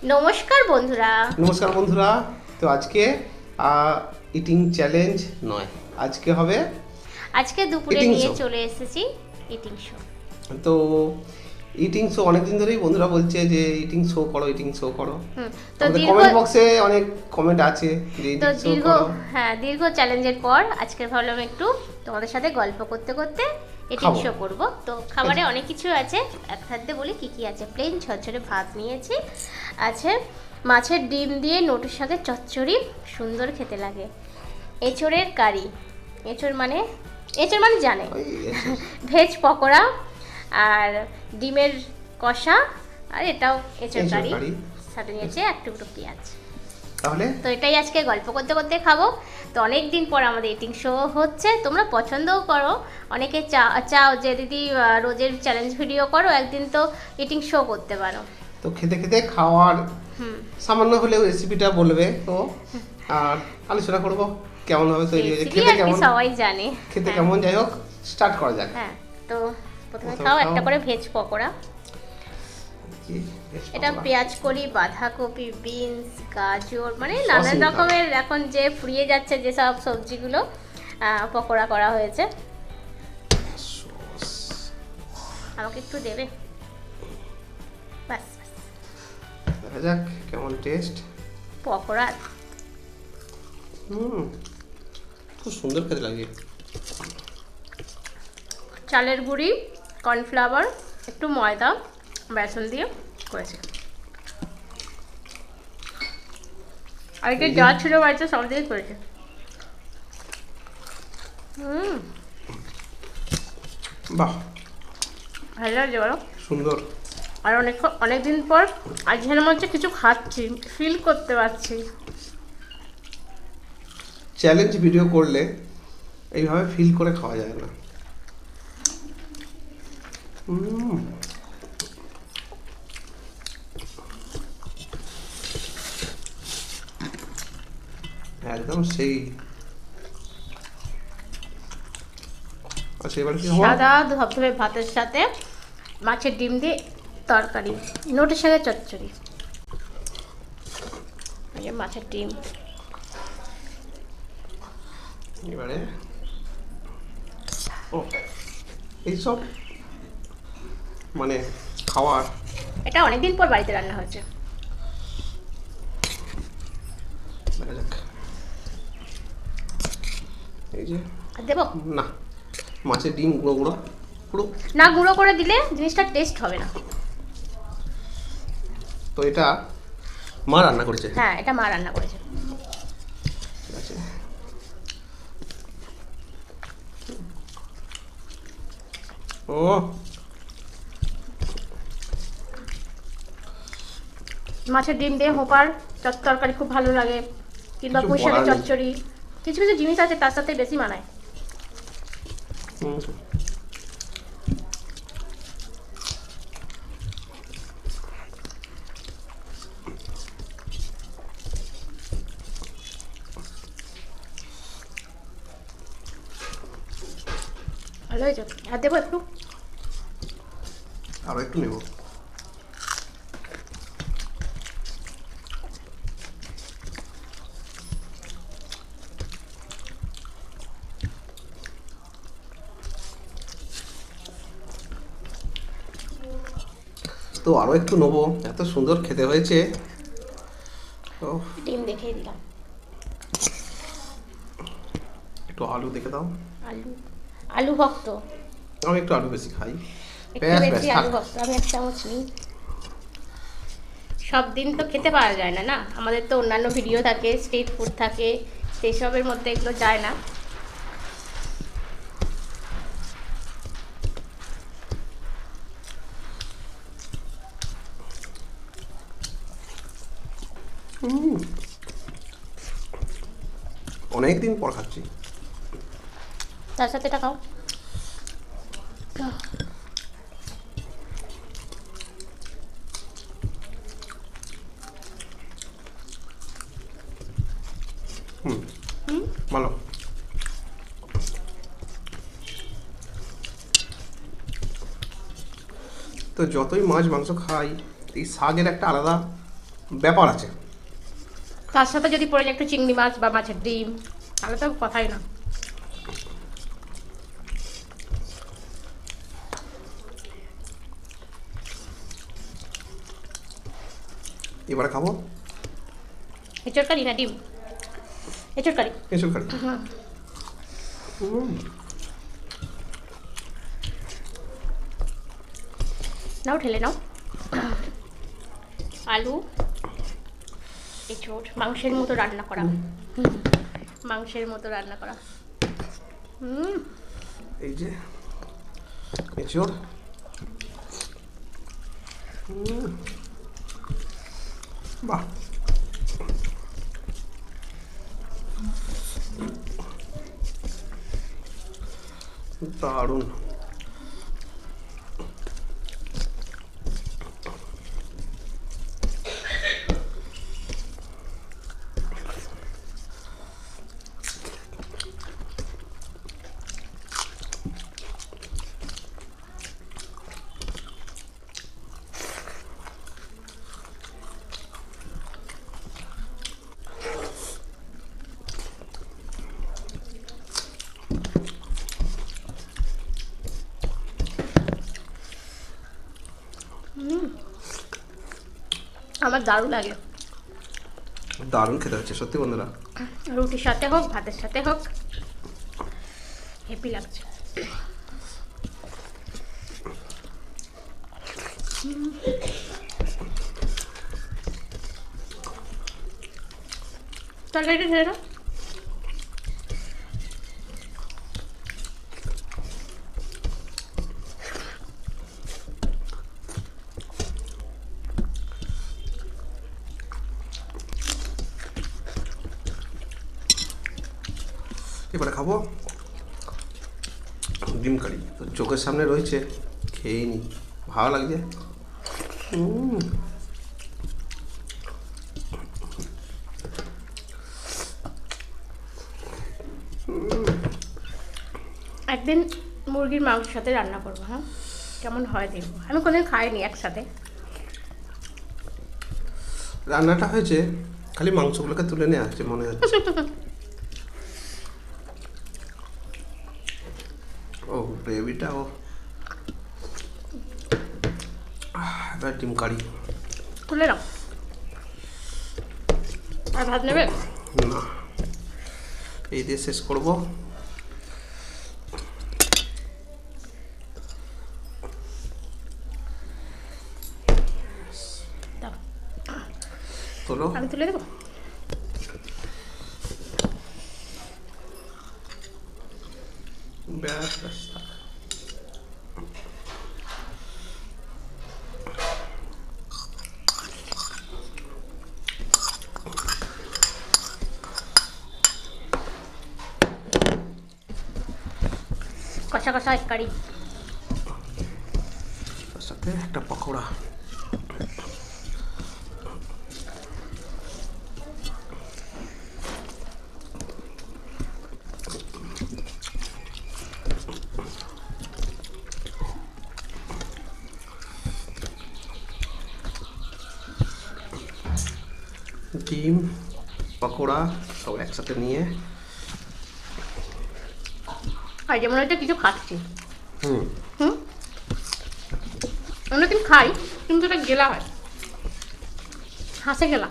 নমস্কার বন্ধুরা। নমস্কার বন্ধুরা। তো আজকে ইটিং চ্যালেঞ্জ নয়, আজকে হবে আজকে দুপুরে ইটিং নিয়ে শো। চলে এসেছি ইটিং শো। তো ইটিং শো অনেকদিন ধরেই বন্ধুরা বলছে যে ইটিং শো করো, ইটিং শো করো। তো আমাদের দীর্ঘ কমেন্ট বক্সে অনেক কমেন্ট আছে যে তো ইটিং শো দীর্ঘ করো। দীর্ঘ চ্যালেঞ্জের পর আজকে ভাবলাম একটু তোমাদের সাথে গল্প করতে করতে ইটিং খাবো। শো করব। তো খাবারে অনেক কিছু আছে, এক হাতে বলি কি কি আছে। প্লেন ঝরঝরে ভাত নিয়েছি, আছে মাছের ডিম দিয়ে নোটের সাথে চচ্চড়ি, সুন্দর খেতে লাগে। এঁচড়ের কারি, এঁচড় মানে জানে, ওই ভেজ পকোড়া, আর ডিমের কষা, আর এটাও এঁচড় এঁচোড় কারি, কারি। সাথে নিয়েছে এক টুকরো পেঁয়াজ। তাহলে তো এটাই আজকে গল্প করতে করতে খাবো। তো অনেক দিন পর আমাদের ইটিং শো হচ্ছে, তোমরা পছন্দও করো, অনেকে চাও যে দিদি রোজের চ্যালেঞ্জ ভিডিও করো, একদিন তো ইটিং শো করতে পারো। তো খেতে খেতে খাওয়ার সামান্য হলেও রেসিপিটা বলবে তো, আর আলোচনা করব কেমন ভাবে তৈরি হয়েছে, রেসিপি খেতে আর কি কেমন, সবাই জানে। খেতে হ্যাঁ, কেমন, যাই হোক স্টার্ট করা যাক। হ্যাঁ। তো প্রথমে প্রথমে খাও খাও। একটা করে ভেজ পকোড়া। কি বেশ এটা পকোড়া। পেঁয়াজ কলি, বাঁধাকপি, বিনস, গাজর, মানে সস নানান নিতে হবে। রকমের এখন যে ফুরিয়ে যাচ্ছে যেসব সবজিগুলো পকোড়া করা হয়েছে। সস। আমাকে একটু দেবে, বাস বাস। দেখা যাক কেমন টেস্ট। পকোড়া খুব সুন্দর খেতে লাগে। চালের গুঁড়ি, কর্নফ্লাওয়ার, একটু ময়দা, বেসন দিয়ে করেছে। আর কি যা ছিল বাড়িতে সব দিয়ে করেছে। বাহ, ভালো লাগছে বলো? সুন্দর। আর অনেক দিন পর আজ যেন মনে হচ্ছে কিছু খাচ্ছি, ফিল করতে পারছি। চ্যালেঞ্জ ভিডিও করলে এইভাবে ফিল করে খাওয়া যায় না। একদম সেই। আচ্ছা, এবার কি হওয়া? সাদা ধবধবে ভাতের সাথে মাছের ডিম দিয়ে তরকারি, নোটের সাথে চচ্চড়ি, এই যে মাছের ডিম। এবারে ও এইসব মানে খাওয়ার। এটা অনেকদিন পর বাড়িতে রান্না হয়েছে। দেখা যাক। এই যে আর দেবো না, মাছের ডিম গুঁড়ো গুঁড়ো পুরো। না, গুঁড়ো করে দিলে জিনিসটা টেস্ট হবে না। তো এটা মা রান্না করেছে। হ্যাঁ, এটা মা রান্না করেছে। ঠিক আছে। ও মাছের ডিম দিয়ে হোপার তরকারি খুব ভালো লাগে, কিংবা কিছু পুঁই শাকের বলার নেই। চচ্চড়ি, কিছু কিছু জিনিস আছে তার সাথে বেশি মানায়। হুম। ভালো হয়েছে। আর দেবো একটু। আরো একটু নেব। তো আরো একটু নেবো, এত সুন্দর খেতে হয়েছে। তো ডিম দেখিয়ে দিলাম। একটু আলু দেখে দাও। আলু, আলু ভক্ত, আমি একটু আলু বেশি খাই। একটু ব্যাস ব্যাস বেশি থাক। আলু ভক্ত। আমি এক চামচ নিই। সব দিন তো খেতে পারা যায় না, না আমাদের তো অন্যান্য ভিডিও থাকে, স্ট্রিট ফুড থাকে, সেসবের মধ্যে এগুলো যায় না। অনেকদিন পর খাচ্ছি। তার সাথে এটা খাও। ভালো। তো যতই মাছ মাংস খাই, এই শাকের একটা আলাদা ব্যাপার আছে। তার সাথে যদি পড়ে যায় একটু চিংড়ি মাছ বা মাছের ডিম, তাহলে তো কথাই না। এবারে খাবো এঁচড় কারি না ডিম? এঁচড় কারি। এসব খাই। নাও ঢেলে নাও। আলু এঁচড় মাংসের মতো রান্না করা, মাংসের মতো রান্না করা। এই যে এঁচড়, বাহ, দারুণ। আমার দারুণ লাগে। দারুণ খেতে হচ্ছে সত্যি বন্ধুরা। রুটির সাথে হোক, ভাতের সাথে হোক, হেপি লাগছে। তরকারিটা ঢেলে নাও। এবারে খাবো ডিম কারি। তো চোখের সামনে রয়েছে, খেয়ে নি, ভালো লাগছে। একদিন মুরগির মাংসের সাথে রান্না করবো, হ্যাঁ কেমন হয় দেখবো। আমি কোনোদিন খাইনি একসাথে। রান্নাটা হয়েছে, খালি মাংসগুলোকে তুলে নেওয়া হচ্ছে মনে হচ্ছে। ও গ্রেভিটা, ও এবার ডিম কারি। তুলে নাও। আর ভাত নেবে? না, এই দিয়ে শেষ করবো। দাও, তোলো, আমি তুলে দেবো। ব্যাস ব্যাস। কষা কষা এক কারি। তার সাথে একটা পকোড়া। ডিম পকোড়া সব একসাথে নিয়ে, আর যেমন হচ্ছে কিছু খাচ্ছি। হুম হুম, আমরা কিন্তু খাই, কিন্তু এটা গেলা হয়, হাসে গেলা।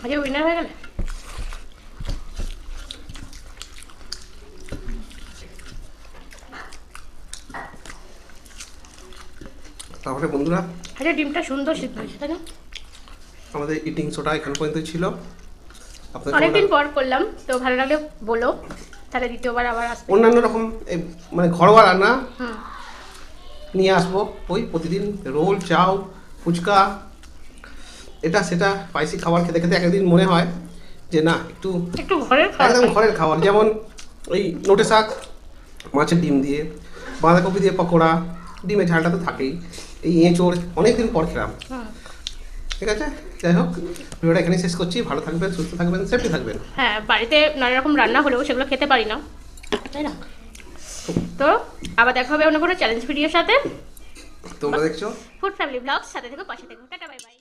আজকে উইনার হয়ে গেলে। তাহলে বন্ধুরা আজকে ডিমটা সুন্দর সিদ্ধ হয়েছে, তাই না? আমাদের ইটিং শোটা এখান পর্যন্ত ছিল। আপনাদের অনেকদিন পর করলাম, তো ভালো লাগলে বলো, তাহলে দ্বিতীয়বার আবার আসবে। অন্যান্য রকম এই মানে ঘরোয়া রান্না হুম। নিয়ে আসবো, ওই প্রতিদিন রোল, চাউ, ফুচকা, এটা সেটা স্পাইসি খাবার খেতে খেতে একদিন মনে হয় যে না একটু একটু ঘরের খাবার একদম ঘরের খাবার, যেমন ওই নোটে শাক মাছের ডিম দিয়ে, বাঁধাকপি দিয়ে পকোড়া, ডিমের ঝালটা তো থাকেই, এই এঁচোড় অনেকদিন পর খেলাম। হুম। ঠিক আছে, যাই হোক ভিডিওটা এখানে শেষ করছি। ভালো থাকবেন, সুস্থ থাকবেন, সেফটি থাকবেন। হ্যাঁ, বাড়িতে নানা রকম রান্না হলেও সেগুলো খেতে পারি না, তাই না? তো আবার দেখা হবে অন্য কোনো চ্যালেঞ্জ ভিডিওর সাথে। তোমরা দেখছো ফুড ফ্যামিলি ব্লগস, সাথে থেকো, পাশে থেকো। Tata, bye bye.